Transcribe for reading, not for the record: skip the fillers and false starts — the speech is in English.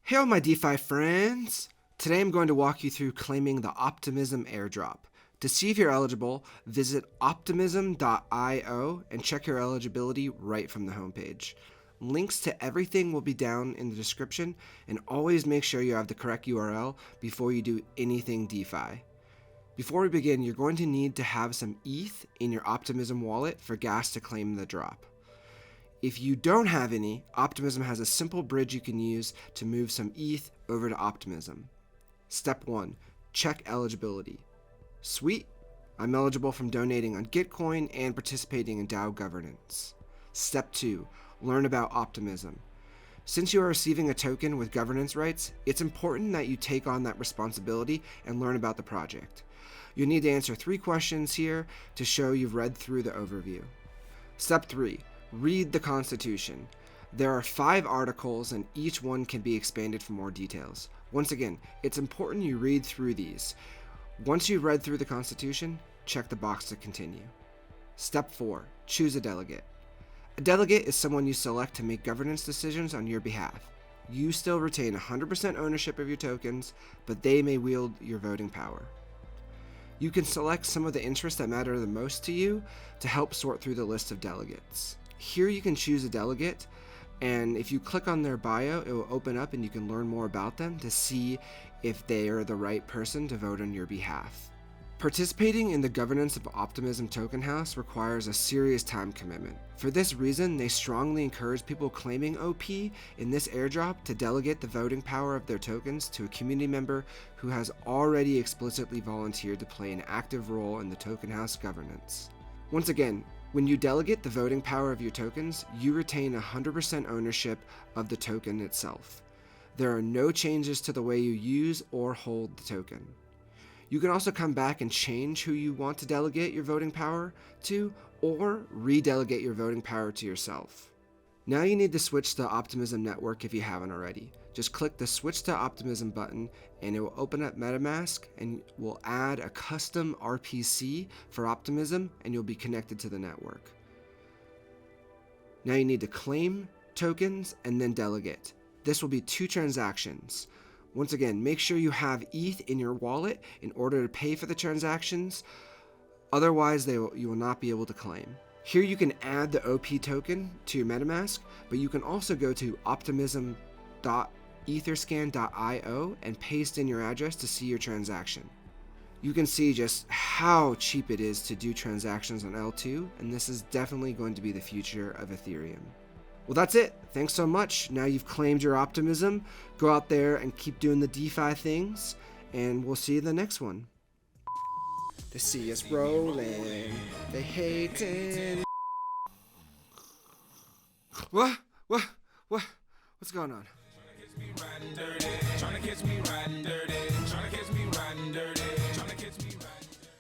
Hey all my DeFi friends! Today I'm going to walk you through claiming the Optimism airdrop. To see if you're eligible, visit optimism.io and check your eligibility right from the homepage. Links to everything will be down in the description, and always make sure you have the correct URL before you do anything DeFi. Before we begin, you're going to need to have some ETH in your Optimism wallet for gas to claim the drop. If you don't have any, Optimism has a simple bridge you can use to move some ETH over to Optimism. Step 1. Check eligibility. Sweet! I'm eligible from donating on Gitcoin and participating in DAO governance. Step 2. Learn about Optimism. Since you are receiving a token with governance rights, it's important that you take on that responsibility and learn about the project. You'll need to answer 3 questions here to show you've read through the overview. Step 3. Read the Constitution. There are 5 articles and each one can be expanded for more details. Once again, it's important you read through these. Once you've read through the Constitution, check the box to continue. Step 4. Choose a delegate. A delegate is someone you select to make governance decisions on your behalf. You still retain 100% ownership of your tokens, but they may wield your voting power. You can select some of the interests that matter the most to you to help sort through the list of delegates. Here you can choose a delegate, and if you click on their bio, it will open up and you can learn more about them to see if they are the right person to vote on your behalf. Participating in the governance of Optimism Token House requires a serious time commitment. For this reason, they strongly encourage people claiming OP in this airdrop to delegate the voting power of their tokens to a community member who has already explicitly volunteered to play an active role in the Token House governance. Once again, when you delegate the voting power of your tokens, you retain 100% ownership of the token itself. There are no changes to the way you use or hold the token. You can also come back and change who you want to delegate your voting power to, or redelegate your voting power to yourself. Now you need to switch to Optimism Network if you haven't already. Just click the Switch to Optimism button and it will open up MetaMask and will add a custom RPC for Optimism and you'll be connected to the network. Now you need to claim tokens and then delegate. This will be 2 transactions. Once again, make sure you have ETH in your wallet in order to pay for the transactions, otherwise you will not be able to claim. Here you can add the OP token to your MetaMask, but you can also go to optimism.etherscan.io and paste in your address to see your transaction. You can see just how cheap it is to do transactions on L2, and this is definitely going to be the future of Ethereum. Well, that's it. Thanks so much. Now you've claimed your Optimism. Go out there and keep doing the DeFi things, and we'll see you in the next one. They see us rolling. They hating. What? What's going on?